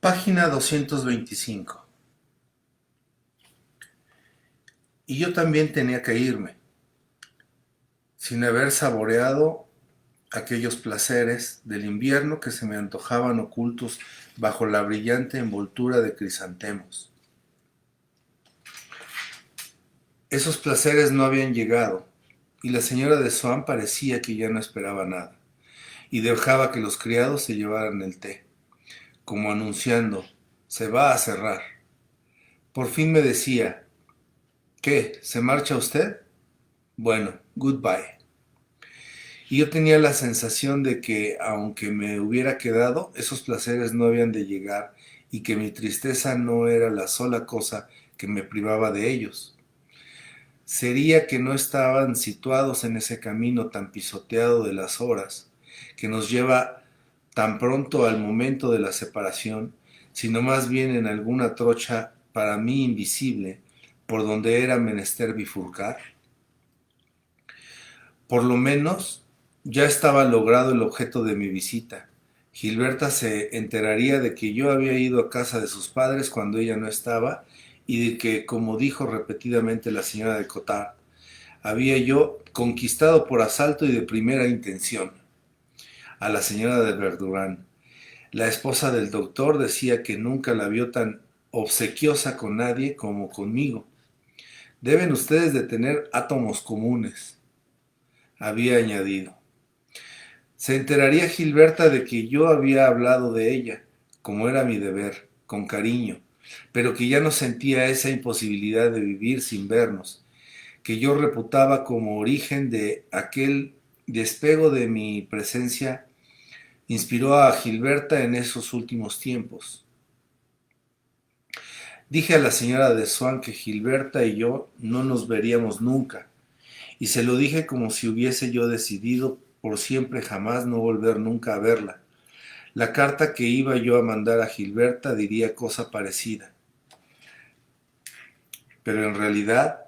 Página 225. Y yo también tenía que irme, sin haber saboreado aquellos placeres del invierno que se me antojaban ocultos bajo la brillante envoltura de crisantemos. Esos placeres no habían llegado, y la señora de Swan parecía que ya no esperaba nada, y dejaba que los criados se llevaran el té, como anunciando, se va a cerrar. Por fin me decía, ¿qué? ¿Se marcha usted? Bueno, goodbye. Y yo tenía la sensación de que, aunque me hubiera quedado, esos placeres no habían de llegar y que mi tristeza no era la sola cosa que me privaba de ellos. Sería que no estaban situados en ese camino tan pisoteado de las horas, que nos lleva tan pronto al momento de la separación, sino más bien en alguna trocha para mí invisible, por donde era menester bifurcar. Por lo menos ya estaba logrado el objeto de mi visita. Gilberta se enteraría de que yo había ido a casa de sus padres cuando ella no estaba y de que, como dijo repetidamente la señora de Cottard, había yo conquistado por asalto y de primera intención a la señora de Verdurán. La esposa del doctor decía que nunca la vio tan obsequiosa con nadie como conmigo. Deben ustedes de tener átomos comunes, había añadido. Se enteraría Gilberta de que yo había hablado de ella, como era mi deber, con cariño, pero que ya no sentía esa imposibilidad de vivir sin vernos, que yo reputaba como origen de aquel despego de mi presencia, inspiró a Gilberta en esos últimos tiempos. Dije a la señora de Swan que Gilberta y yo no nos veríamos nunca, y se lo dije como si hubiese yo decidido por siempre jamás no volver nunca a verla. La carta que iba yo a mandar a Gilberta diría cosa parecida. Pero en realidad,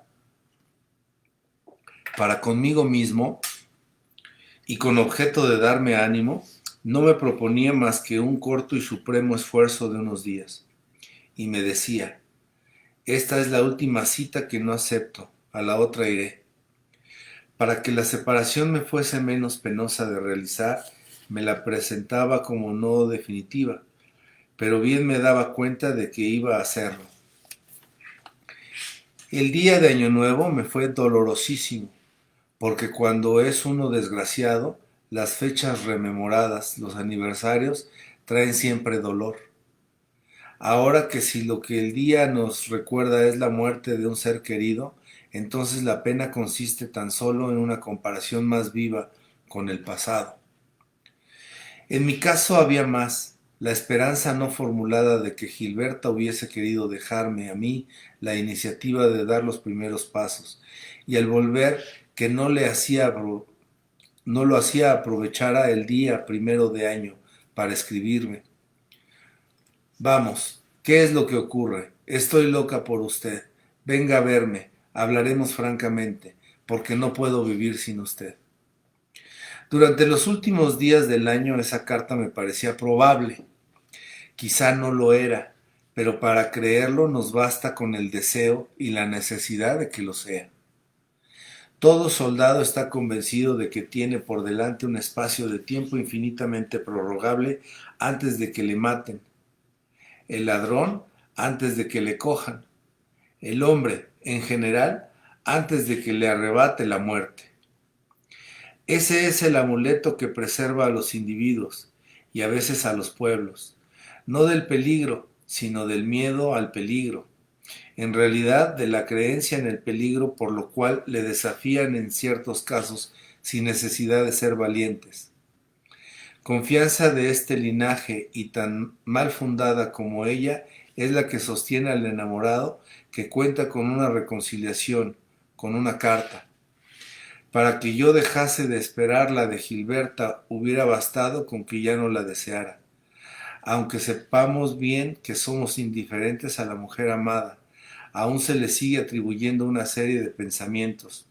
para conmigo mismo y con objeto de darme ánimo, no me proponía más que un corto y supremo esfuerzo de unos días. Y me decía, esta es la última cita que no acepto, a la otra iré. Para que la separación me fuese menos penosa de realizar, me la presentaba como no definitiva, pero bien me daba cuenta de que iba a hacerlo. El día de Año Nuevo me fue dolorosísimo, porque cuando es uno desgraciado, las fechas rememoradas, los aniversarios, traen siempre dolor. Ahora que si lo que el día nos recuerda es la muerte de un ser querido, entonces la pena consiste tan solo en una comparación más viva con el pasado. En mi caso había más, la esperanza no formulada de que Gilberta hubiese querido dejarme a mí la iniciativa de dar los primeros pasos, y al volver que no lo hacía aprovechara el día 1 de año para escribirme. Vamos, ¿qué es lo que ocurre? Estoy loca por usted. Venga a verme, hablaremos francamente, porque no puedo vivir sin usted. Durante los últimos días del año esa carta me parecía probable. Quizá no lo era, pero para creerlo nos basta con el deseo y la necesidad de que lo sea. Todo soldado está convencido de que tiene por delante un espacio de tiempo infinitamente prorrogable antes de que le maten. El ladrón antes de que le cojan. El hombre, en general, antes de que le arrebate la muerte. Ese es el amuleto que preserva a los individuos y a veces a los pueblos, no del peligro, sino del miedo al peligro, en realidad de la creencia en el peligro, por lo cual le desafían en ciertos casos sin necesidad de ser valientes. Confianza de este linaje y tan mal fundada como ella es la que sostiene al enamorado que cuenta con una reconciliación, con una carta. Para que yo dejase de esperar la de Gilberta hubiera bastado con que ya no la deseara, aunque sepamos bien que somos indiferentes a la mujer amada, aún se le sigue atribuyendo una serie de pensamientos.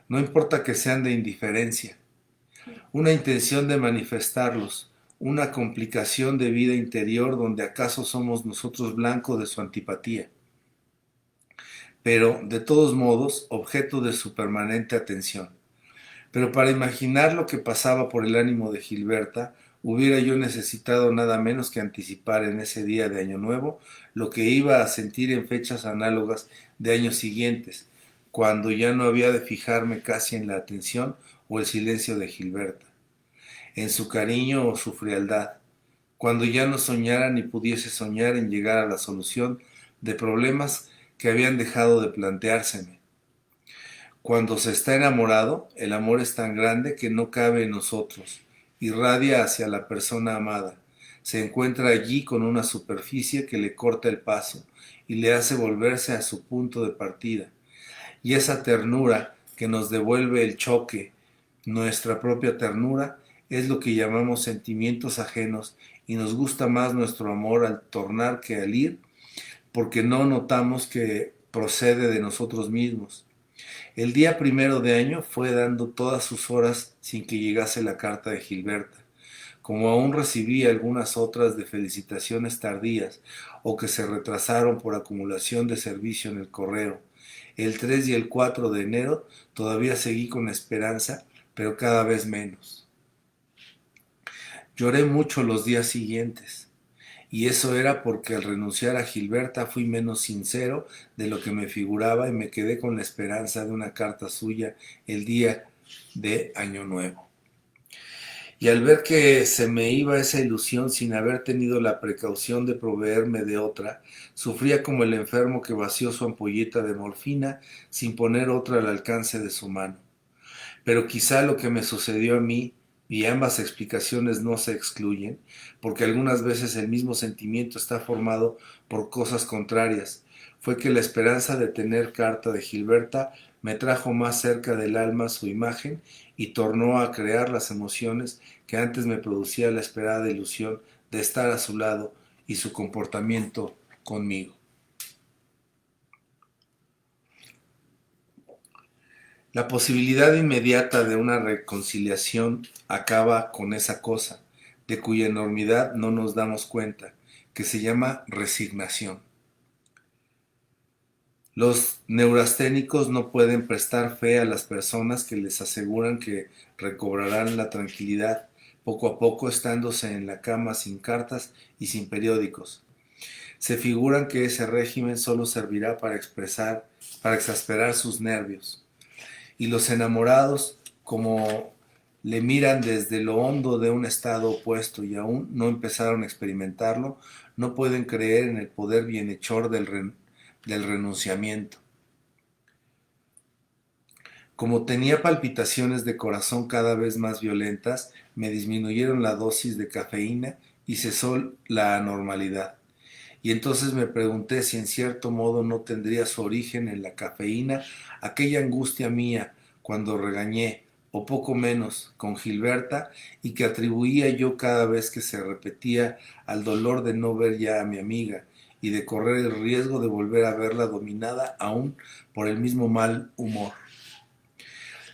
No importa que sean de indiferencia, una intención de manifestarlos, una complicación de vida interior donde acaso somos nosotros blanco de su antipatía, pero de todos modos objeto de su permanente atención. Pero para imaginar lo que pasaba por el ánimo de Gilberta, hubiera yo necesitado nada menos que anticipar en ese día de Año Nuevo lo que iba a sentir en fechas análogas de años siguientes, cuando ya no había de fijarme casi en la atención o el silencio de Gilberta, en su cariño o su frialdad, cuando ya no soñara ni pudiese soñar en llegar a la solución de problemas que habían dejado de planteárseme. Cuando se está enamorado, el amor es tan grande que no cabe en nosotros, irradia hacia la persona amada, se encuentra allí con una superficie que le corta el paso y le hace volverse a su punto de partida. Y esa ternura que nos devuelve el choque, nuestra propia ternura, es lo que llamamos sentimientos ajenos y nos gusta más nuestro amor al tornar que al ir, porque no notamos que procede de nosotros mismos. El día 1 de año fue dando todas sus horas sin que llegase la carta de Gilberta, como aún recibí algunas otras de felicitaciones tardías o que se retrasaron por acumulación de servicio en el correo. El 3 y el 4 de enero todavía seguí con esperanza, pero cada vez menos. Lloré mucho los días siguientes, y eso era porque al renunciar a Gilberta fui menos sincero de lo que me figuraba y me quedé con la esperanza de una carta suya el día de Año Nuevo. Y al ver que se me iba esa ilusión sin haber tenido la precaución de proveerme de otra, sufría como el enfermo que vació su ampolleta de morfina sin poner otra al alcance de su mano. Pero quizá lo que me sucedió a mí, y ambas explicaciones no se excluyen, porque algunas veces el mismo sentimiento está formado por cosas contrarias, fue que la esperanza de tener carta de Gilberta me trajo más cerca del alma su imagen y tornó a crear las emociones que antes me producía la esperada ilusión de estar a su lado y su comportamiento conmigo. La posibilidad inmediata de una reconciliación acaba con esa cosa, de cuya enormidad no nos damos cuenta, que se llama resignación. Los neurasténicos no pueden prestar fe a las personas que les aseguran que recobrarán la tranquilidad poco a poco estándose en la cama sin cartas y sin periódicos. Se figuran que ese régimen solo servirá para exasperar sus nervios. Y los enamorados, como le miran desde lo hondo de un estado opuesto y aún no empezaron a experimentarlo, no pueden creer en el poder bienhechor del renunciamiento. Como tenía palpitaciones de corazón cada vez más violentas, me disminuyeron la dosis de cafeína y cesó la anormalidad. Y entonces me pregunté si en cierto modo no tendría su origen en la cafeína aquella angustia mía cuando regañé, o poco menos, con Gilberta, y que atribuía yo cada vez que se repetía al dolor de no ver ya a mi amiga y de correr el riesgo de volver a verla dominada aún por el mismo mal humor.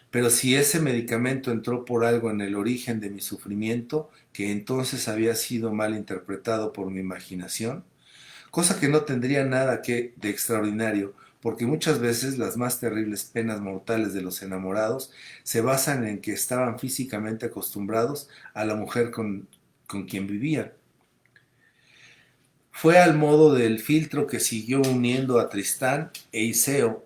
Pero si ese medicamento entró por algo en el origen de mi sufrimiento, que entonces había sido mal interpretado por mi imaginación, cosa que no tendría nada que de extraordinario, porque muchas veces las más terribles penas mortales de los enamorados se basan en que estaban físicamente acostumbrados a la mujer con quien vivían. Fue al modo del filtro que siguió uniendo a Tristán e Iseo,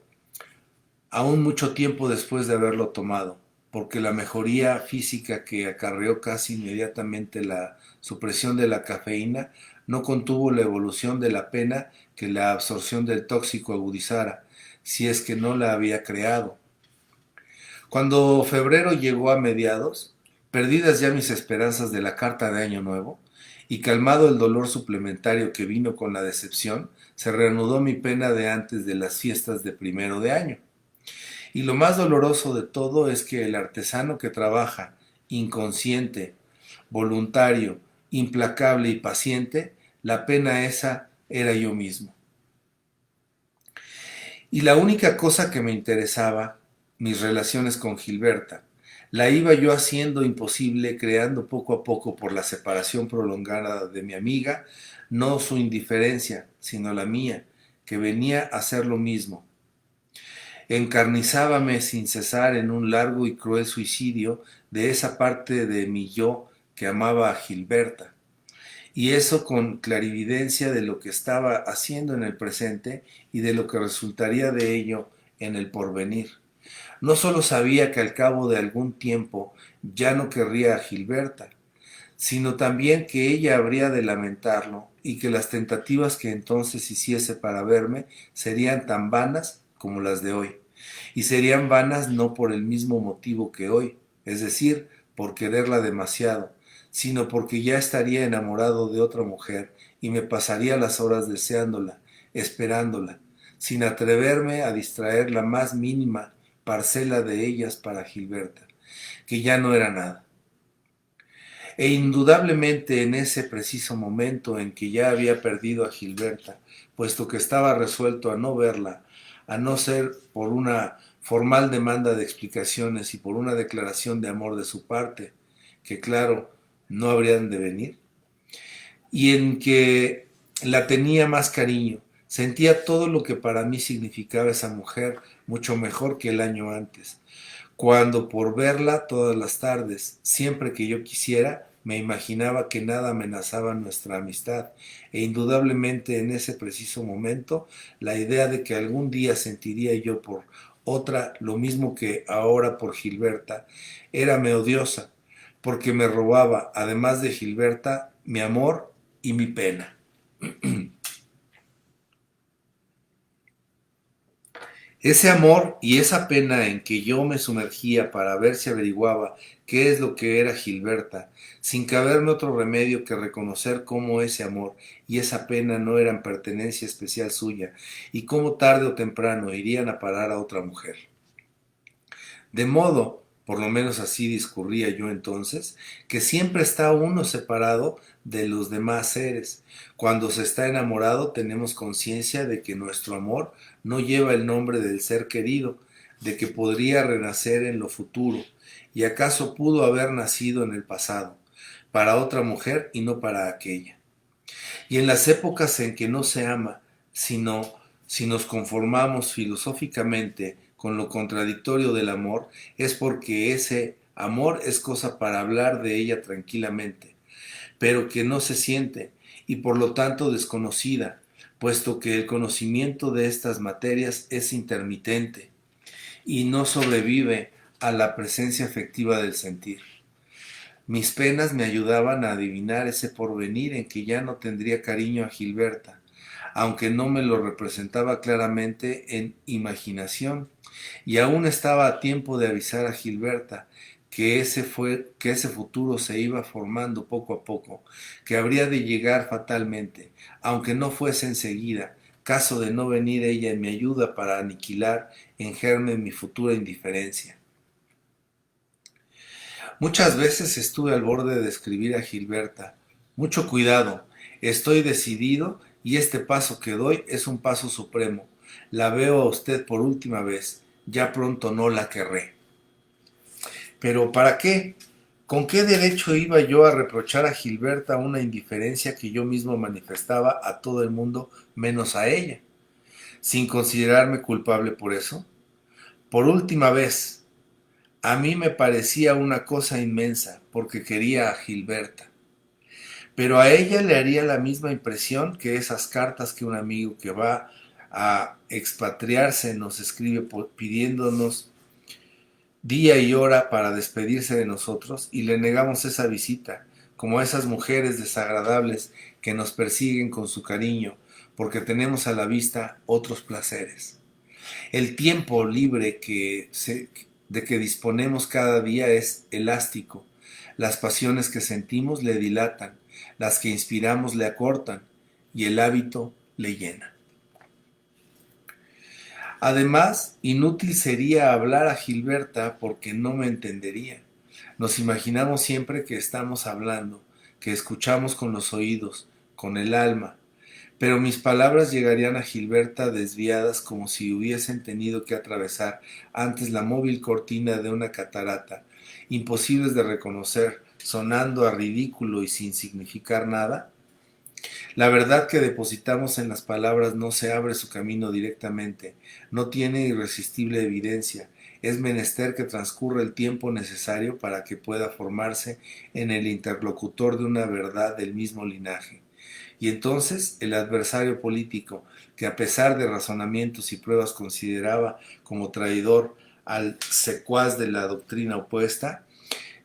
aún mucho tiempo después de haberlo tomado, porque la mejoría física que acarreó casi inmediatamente la supresión de la cafeína no contuvo la evolución de la pena que la absorción del tóxico agudizara, si es que no la había creado. Cuando febrero llegó a mediados, perdidas ya mis esperanzas de la carta de Año Nuevo, y calmado el dolor suplementario que vino con la decepción, se reanudó mi pena de antes de las fiestas de 1 de año. Y lo más doloroso de todo es que el artesano que trabaja, inconsciente, voluntario, implacable y paciente, la pena esa era yo mismo. Y la única cosa que me interesaba, mis relaciones con Gilberta, La iba yo haciendo imposible, creando poco a poco por la separación prolongada de mi amiga, no su indiferencia, sino la mía, que venía a hacer lo mismo. Encarnizábame sin cesar en un largo y cruel suicidio de esa parte de mi yo que amaba a Gilberta, y eso con clarividencia de lo que estaba haciendo en el presente y de lo que resultaría de ello en el porvenir. No solo sabía que al cabo de algún tiempo ya no querría a Gilberta, sino también que ella habría de lamentarlo y que las tentativas que entonces hiciese para verme serían tan vanas como las de hoy. Y serían vanas no por el mismo motivo que hoy, es decir, por quererla demasiado, sino porque ya estaría enamorado de otra mujer y me pasaría las horas deseándola, esperándola, sin atreverme a distraer la más mínima parcela de ellas para Gilberta, que ya no era nada. E indudablemente en ese preciso momento en que ya había perdido a Gilberta, puesto que estaba resuelto a no verla, a no ser por una formal demanda de explicaciones y por una declaración de amor de su parte, que claro, no habrían de venir, y en que la tenía más cariño, sentía todo lo que para mí significaba esa mujer mucho mejor que el año antes, cuando por verla todas las tardes, siempre que yo quisiera, me imaginaba que nada amenazaba nuestra amistad, e indudablemente en ese preciso momento la idea de que algún día sentiría yo por otra lo mismo que ahora por Gilberta, érame odiosa, porque me robaba, además de Gilberta, mi amor y mi pena. Ese amor y esa pena en que yo me sumergía para ver si averiguaba qué es lo que era Gilberta, sin caberme otro remedio que reconocer cómo ese amor y esa pena no eran pertenencia especial suya, y cómo tarde o temprano irían a parar a otra mujer. De modo, por lo menos así discurría yo entonces, que siempre está uno separado de los demás seres. Cuando se está enamorado tenemos conciencia de que nuestro amor no lleva el nombre del ser querido, de que podría renacer en lo futuro, y acaso pudo haber nacido en el pasado, para otra mujer y no para aquella. Y en las épocas en que no se ama, sino si nos conformamos filosóficamente con lo contradictorio del amor, es porque ese amor es cosa para hablar de ella tranquilamente, pero que no se siente y por lo tanto desconocida, puesto que el conocimiento de estas materias es intermitente y no sobrevive a la presencia efectiva del sentir. Mis penas me ayudaban a adivinar ese porvenir en que ya no tendría cariño a Gilberta, aunque no me lo representaba claramente en imaginación, y aún estaba a tiempo de avisar a Gilberta que ese futuro se iba formando poco a poco, que habría de llegar fatalmente, aunque no fuese enseguida, caso de no venir ella en mi ayuda para aniquilar en germen mi futura indiferencia. Muchas veces estuve al borde de escribir a Gilberta: mucho cuidado, estoy decidido y este paso que doy es un paso supremo. La veo a usted por última vez, ya pronto no la querré. Pero ¿para qué? ¿Con qué derecho iba yo a reprochar a Gilberta una indiferencia que yo mismo manifestaba a todo el mundo menos a ella, sin considerarme culpable por eso? Por última vez, a mí me parecía una cosa inmensa, porque quería a Gilberta. Pero a ella le haría la misma impresión que esas cartas que un amigo que va a expatriarse nos escribe pidiéndonos día y hora para despedirse de nosotros, y le negamos esa visita, como a esas mujeres desagradables que nos persiguen con su cariño, porque tenemos a la vista otros placeres. El tiempo libre de que disponemos cada día es elástico. Las pasiones que sentimos le dilatan, las que inspiramos le acortan y el hábito le llena. Además, inútil sería hablar a Gilberta porque no me entendería. Nos imaginamos siempre que estamos hablando, que escuchamos con los oídos, con el alma, pero mis palabras llegarían a Gilberta desviadas como si hubiesen tenido que atravesar antes la móvil cortina de una catarata, imposibles de reconocer, sonando a ridículo y sin significar nada? La verdad que depositamos en las palabras no se abre su camino directamente, no tiene irresistible evidencia, es menester que transcurra el tiempo necesario para que pueda formarse en el interlocutor de una verdad del mismo linaje. Y entonces el adversario político, que a pesar de razonamientos y pruebas consideraba como traidor al secuaz de la doctrina opuesta,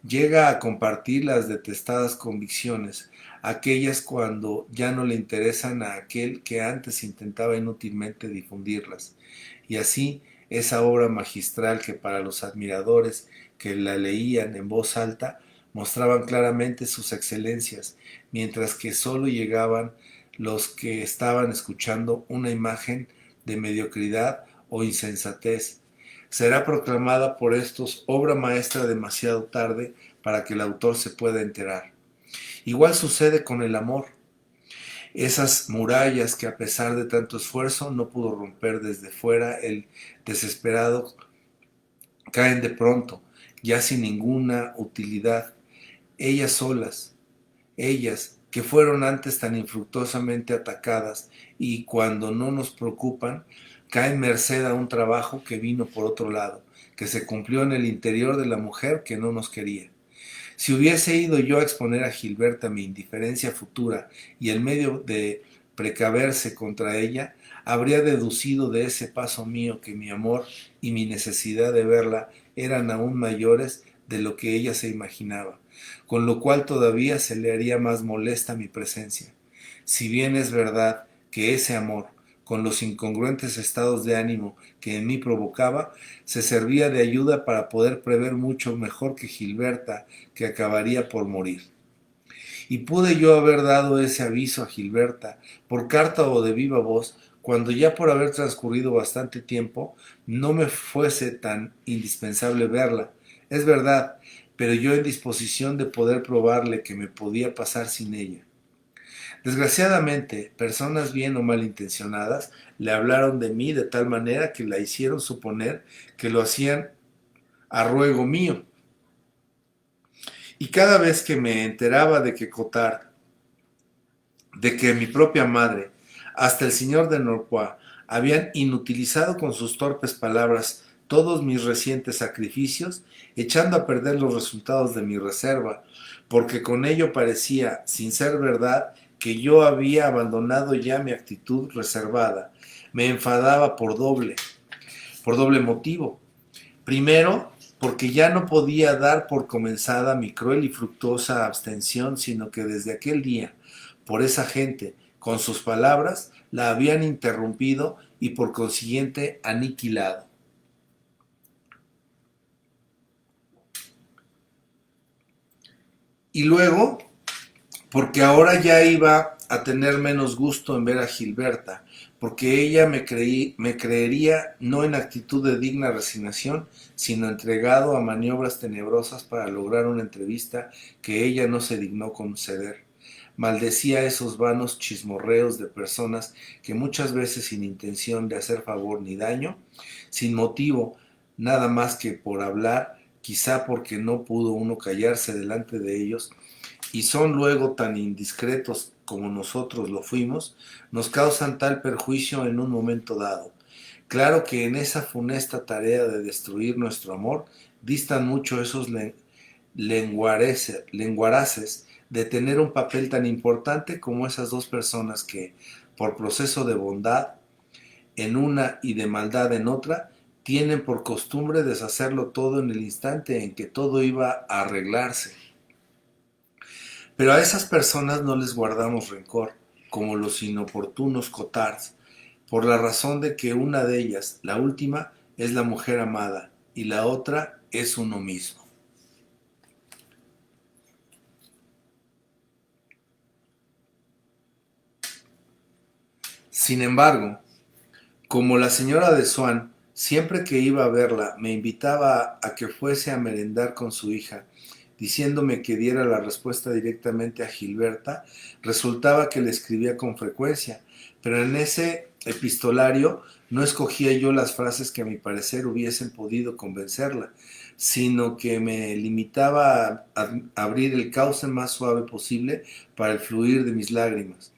llega a compartir las detestadas convicciones, aquellas cuando ya no le interesan a aquel que antes intentaba inútilmente difundirlas. Y así, esa obra magistral que para los admiradores que la leían en voz alta mostraban claramente sus excelencias, mientras que sólo llegaban los que estaban escuchando una imagen de mediocridad o insensatez, será proclamada por estos obra maestra demasiado tarde para que el autor se pueda enterar. Igual sucede con el amor. Esas murallas que a pesar de tanto esfuerzo no pudo romper desde fuera el desesperado caen de pronto, ya sin ninguna utilidad. Ellas solas, ellas que fueron antes tan infructuosamente atacadas y cuando no nos preocupan, caen merced a un trabajo que vino por otro lado, que se cumplió en el interior de la mujer que no nos quería. Si hubiese ido yo a exponer a Gilberta mi indiferencia futura y el medio de precaverse contra ella, habría deducido de ese paso mío que mi amor y mi necesidad de verla eran aún mayores de lo que ella se imaginaba, con lo cual todavía se le haría más molesta mi presencia. Si bien es verdad que ese amor, con los incongruentes estados de ánimo que en mí provocaba, se servía de ayuda para poder prever mucho mejor que Gilberta, que acabaría por morir. Y pude yo haber dado ese aviso a Gilberta, por carta o de viva voz, cuando ya por haber transcurrido bastante tiempo, no me fuese tan indispensable verla. Es verdad, pero yo en disposición de poder probarle que me podía pasar sin ella. Desgraciadamente, personas bien o mal intencionadas le hablaron de mí de tal manera que la hicieron suponer que lo hacían a ruego mío. Y cada vez que me enteraba de que Cotard, de que mi propia madre, hasta el señor de Norpois, habían inutilizado con sus torpes palabras todos mis recientes sacrificios, echando a perder los resultados de mi reserva, porque con ello parecía, sin ser verdad, que yo había abandonado ya mi actitud reservada. Me enfadaba por doble motivo. Primero, porque ya no podía dar por comenzada mi cruel y fructuosa abstención, sino que desde aquel día, por esa gente, con sus palabras, la habían interrumpido y por consiguiente aniquilado. Y luego, porque ahora ya iba a tener menos gusto en ver a Gilberta, porque ella me creería no en actitud de digna resignación, sino entregado a maniobras tenebrosas para lograr una entrevista que ella no se dignó conceder. Maldecía esos vanos chismorreos de personas que muchas veces sin intención de hacer favor ni daño, sin motivo nada más que por hablar, quizá porque no pudo uno callarse delante de ellos, y son luego tan indiscretos como nosotros lo fuimos, nos causan tal perjuicio en un momento dado. Claro que en esa funesta tarea de destruir nuestro amor distan mucho esos lenguaraces de tener un papel tan importante como esas dos personas que, por proceso de bondad en una y de maldad en otra, tienen por costumbre deshacerlo todo en el instante en que todo iba a arreglarse. Pero a esas personas no les guardamos rencor, como los inoportunos Cotards, por la razón de que una de ellas, la última, es la mujer amada y la otra es uno mismo. Sin embargo, como la señora de Swann, siempre que iba a verla, me invitaba a que fuese a merendar con su hija, diciéndome que diera la respuesta directamente a Gilberta, resultaba que le escribía con frecuencia, pero en ese epistolario no escogía yo las frases que a mi parecer hubiesen podido convencerla, sino que me limitaba a abrir el cauce más suave posible para el fluir de mis lágrimas.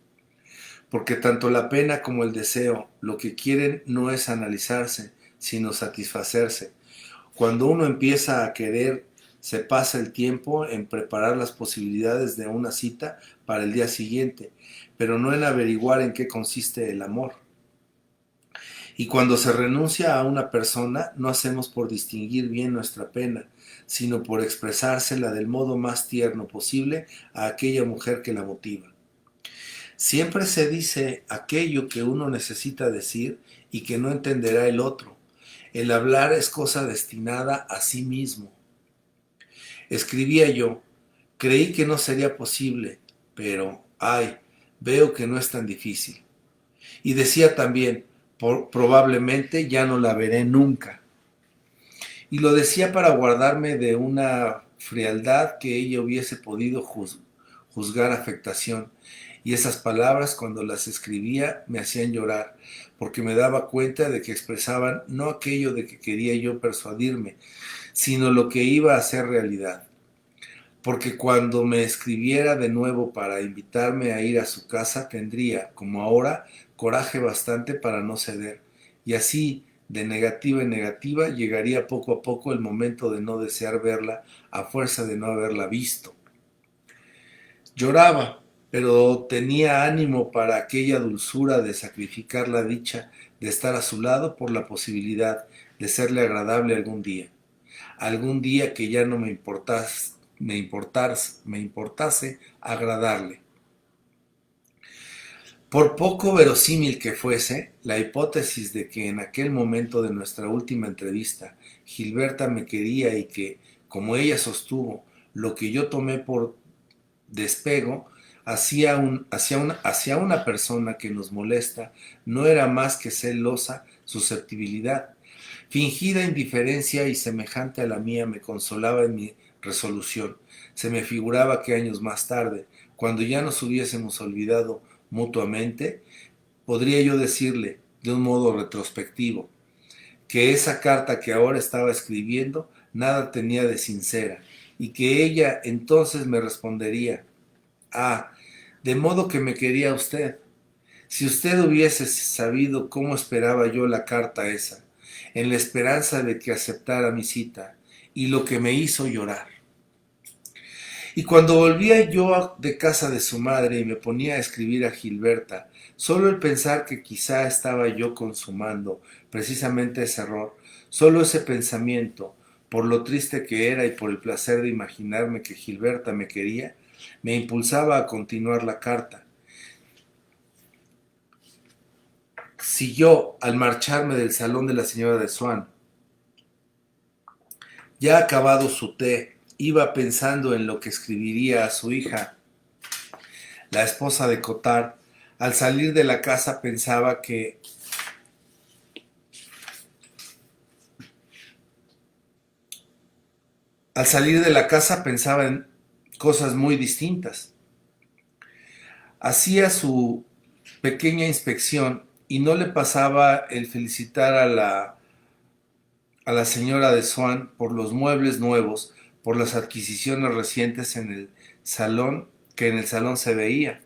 Porque tanto la pena como el deseo lo que quieren no es analizarse, sino satisfacerse. Cuando uno empieza a querer, se pasa el tiempo en preparar las posibilidades de una cita para el día siguiente, pero no en averiguar en qué consiste el amor. Y cuando se renuncia a una persona, no hacemos por distinguir bien nuestra pena, sino por expresársela del modo más tierno posible a aquella mujer que la motiva. Siempre se dice aquello que uno necesita decir y que no entenderá el otro. El hablar es cosa destinada a sí mismo. Escribía yo, creí que no sería posible, pero, ay, veo que no es tan difícil. Y decía también, probablemente ya no la veré nunca. Y lo decía para guardarme de una frialdad que ella hubiese podido juzgar afectación. Y esas palabras, cuando las escribía, me hacían llorar, porque me daba cuenta de que expresaban no aquello de que quería yo persuadirme, sino lo que iba a ser realidad. Porque cuando me escribiera de nuevo para invitarme a ir a su casa, tendría, como ahora, coraje bastante para no ceder. Y así, de negativa en negativa, llegaría poco a poco el momento de no desear verla a fuerza de no haberla visto. Lloraba, pero tenía ánimo para aquella dulzura de sacrificar la dicha de estar a su lado por la posibilidad de serle agradable algún día que ya no me importase agradarle. Por poco verosímil que fuese, la hipótesis de que en aquel momento de nuestra última entrevista Gilberta me quería y que, como ella sostuvo, lo que yo tomé por despego hacia una persona que nos molesta no era más que celosa susceptibilidad. Fingida indiferencia y semejante a la mía me consolaba en mi resolución. Se me figuraba que años más tarde, cuando ya nos hubiésemos olvidado mutuamente, podría yo decirle, de un modo retrospectivo, que esa carta que ahora estaba escribiendo nada tenía de sincera, y que ella entonces me respondería: ah, de modo que me quería usted. Si usted hubiese sabido cómo esperaba yo la carta esa, en la esperanza de que aceptara mi cita, y lo que me hizo llorar. Y cuando volvía yo de casa de su madre y me ponía a escribir a Gilberta, solo el pensar que quizá estaba yo consumando precisamente ese error, solo ese pensamiento, por lo triste que era y por el placer de imaginarme que Gilberta me quería, me impulsaba a continuar la carta. Si yo, al marcharme del salón de la señora de Swan, ya acabado su té, iba pensando en lo que escribiría a su hija, la esposa de Cottard, al salir de la casa pensaba que al salir de la casa pensaba en cosas muy distintas. Hacía su pequeña inspección y no le pasaba el felicitar a la señora de Swan por los muebles nuevos, por las adquisiciones recientes en el salón que en el salón se veía.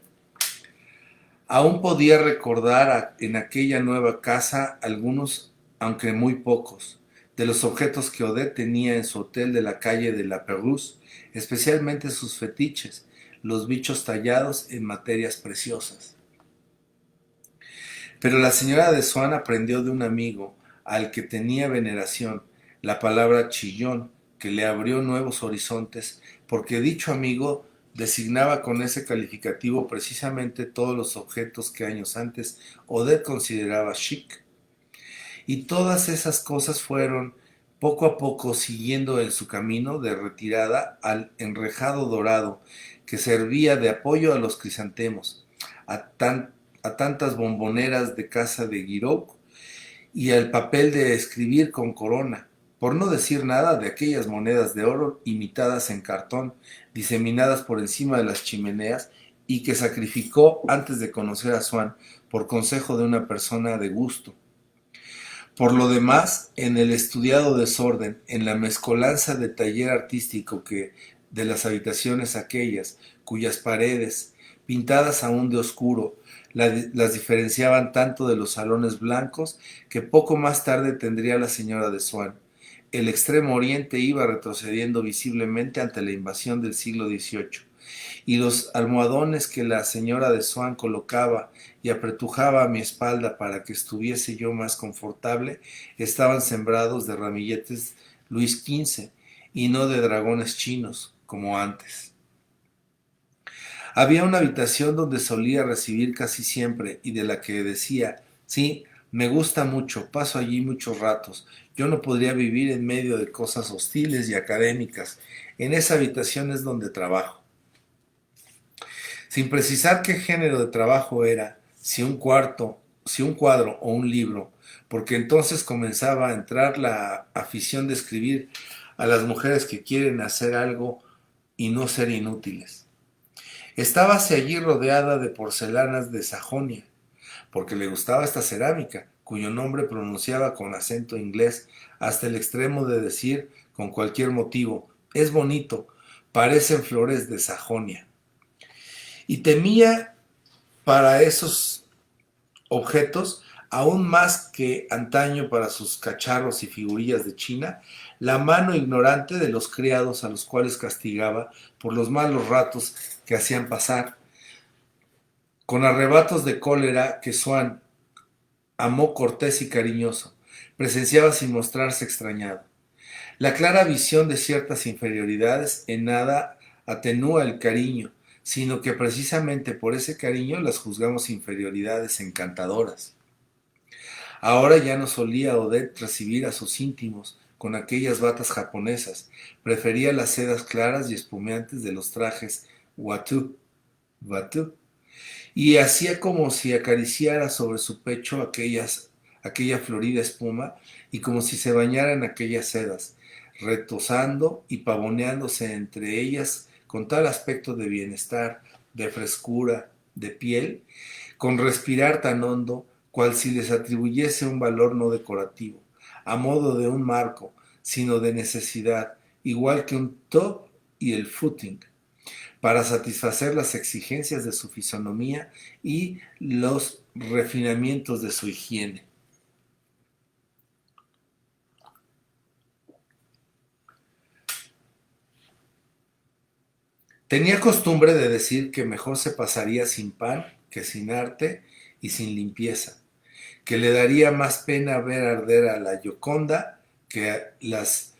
Aún podía recordar en aquella nueva casa algunos, aunque muy pocos, de los objetos que Odette tenía en su hotel de la calle de la Perouse, especialmente sus fetiches, los bichos tallados en materias preciosas. Pero la señora de Swan aprendió de un amigo al que tenía veneración la palabra chillón, que le abrió nuevos horizontes, porque dicho amigo designaba con ese calificativo precisamente todos los objetos que años antes Odette consideraba chic. Y todas esas cosas fueron poco a poco siguiendo en su camino de retirada al enrejado dorado que servía de apoyo a los crisantemos, a tantas bomboneras de casa de Guiraud y al papel de escribir con corona, por no decir nada de aquellas monedas de oro imitadas en cartón, diseminadas por encima de las chimeneas y que sacrificó antes de conocer a Swann por consejo de una persona de gusto. Por lo demás, en el estudiado desorden, en la mezcolanza de taller artístico que de las habitaciones aquellas, cuyas paredes, pintadas aún de oscuro, las diferenciaban tanto de los salones blancos que poco más tarde tendría la señora de Swann. El extremo oriente iba retrocediendo visiblemente ante la invasión del siglo XVIII, y los almohadones que la señora de Swann colocaba y apretujaba a mi espalda para que estuviese yo más confortable estaban sembrados de ramilletes Luis XV y no de dragones chinos, como antes. Había una habitación donde solía recibir casi siempre y de la que decía: sí, me gusta mucho, paso allí muchos ratos, yo no podría vivir en medio de cosas hostiles y académicas, en esa habitación es donde trabajo. Sin precisar qué género de trabajo era, si un cuadro o un libro, porque entonces comenzaba a entrar la afición de escribir a las mujeres que quieren hacer algo y no ser inútiles. Estábase allí rodeada de porcelanas de Sajonia, porque le gustaba esta cerámica, cuyo nombre pronunciaba con acento inglés, hasta el extremo de decir, con cualquier motivo: es bonito, parecen flores de Sajonia. Y temía para esos objetos, aún más que antaño para sus cacharros y figurillas de China, la mano ignorante de los criados a los cuales castigaba por los malos ratos que hacían pasar. Con arrebatos de cólera que Swann, amó cortés y cariñoso, presenciaba sin mostrarse extrañado. La clara visión de ciertas inferioridades en nada atenúa el cariño, sino que precisamente por ese cariño las juzgamos inferioridades encantadoras. Ahora ya no solía Odette recibir a sus íntimos con aquellas batas japonesas, prefería las sedas claras y espumeantes de los trajes watu, y hacía como si acariciara sobre su pecho aquella florida espuma y como si se bañara en aquellas sedas, retozando y pavoneándose entre ellas con tal aspecto de bienestar, de frescura, de piel, con respirar tan hondo, cual si les atribuyese un valor no decorativo, a modo de un marco, sino de necesidad, igual que un top y el footing, para satisfacer las exigencias de su fisonomía y los refinamientos de su higiene. Tenía costumbre de decir que mejor se pasaría sin pan que sin arte y sin limpieza, que le daría más pena ver arder a la Gioconda que a las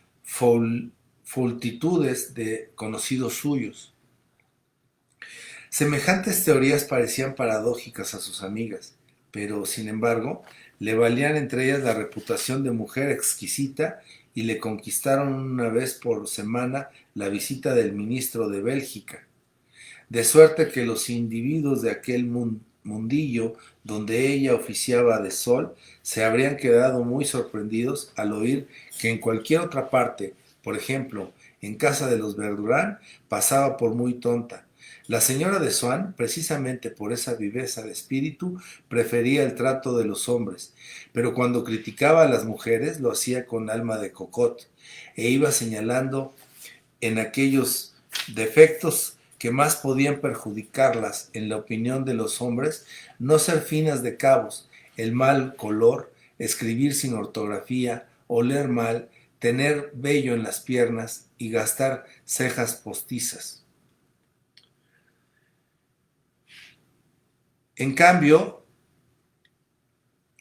multitudes de conocidos suyos. Semejantes teorías parecían paradójicas a sus amigas, pero, sin embargo, le valían entre ellas la reputación de mujer exquisita y le conquistaron una vez por semana la visita del ministro de Bélgica, de suerte que los individuos de aquel mundillo donde ella oficiaba de sol se habrían quedado muy sorprendidos al oír que en cualquier otra parte, por ejemplo, en casa de los Verdurán, pasaba por muy tonta. La señora de Swann, precisamente por esa viveza de espíritu, prefería el trato de los hombres, pero cuando criticaba a las mujeres lo hacía con alma de cocotte e iba señalando en aquellos defectos que más podían perjudicarlas en la opinión de los hombres, no ser finas de cabos, el mal color, escribir sin ortografía, oler mal, tener vello en las piernas y gastar cejas postizas. En cambio,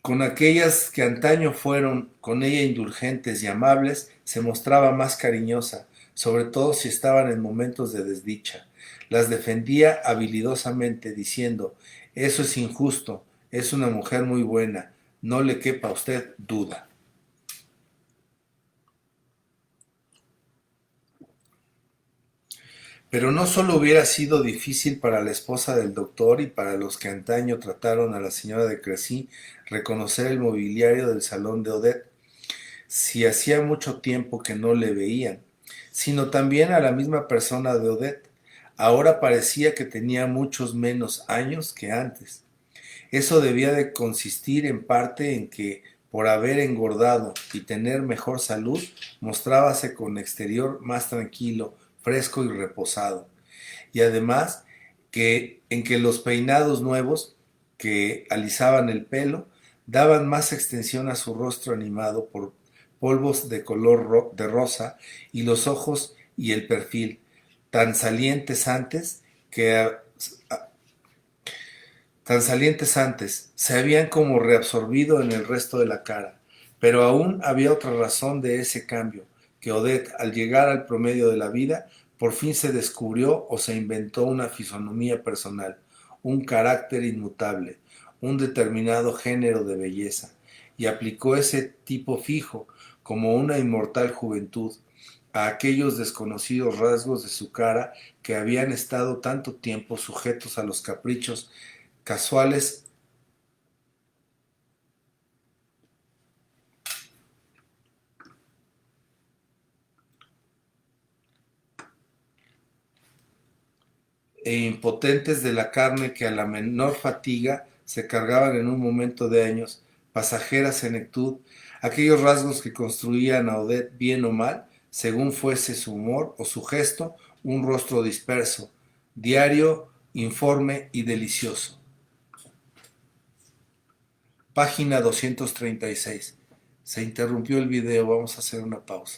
con aquellas que antaño fueron con ella indulgentes y amables, se mostraba más cariñosa, sobre todo si estaban en momentos de desdicha. Las defendía habilidosamente, diciendo: eso es injusto, es una mujer muy buena, no le quepa a usted duda. Pero no solo hubiera sido difícil para la esposa del doctor y para los que antaño trataron a la señora de Crecy reconocer el mobiliario del salón de Odette, si hacía mucho tiempo que no le veían, sino también a la misma persona de Odette. Ahora parecía que tenía muchos menos años que antes. Eso debía de consistir en parte en que, por haber engordado y tener mejor salud, mostrábase con exterior más tranquilo, fresco y reposado. Y además en que los peinados nuevos que alisaban el pelo daban más extensión a su rostro animado por polvos de color de rosa y los ojos y el perfil, tan salientes antes que tan salientes antes, se habían como reabsorbido en el resto de la cara. Pero aún había otra razón de ese cambio, que Odette, al llegar al promedio de la vida, por fin se descubrió o se inventó una fisonomía personal, un carácter inmutable, un determinado género de belleza, y aplicó ese tipo fijo, como una inmortal juventud, a aquellos desconocidos rasgos de su cara que habían estado tanto tiempo sujetos a los caprichos casuales e impotentes de la carne que a la menor fatiga se cargaban en un momento de años, pasajera senectud, aquellos rasgos que construían a Odette bien o mal, según fuese su humor o su gesto, un rostro disperso, diario, informe y delicioso. Página 236. Se interrumpió el video, vamos a hacer una pausa.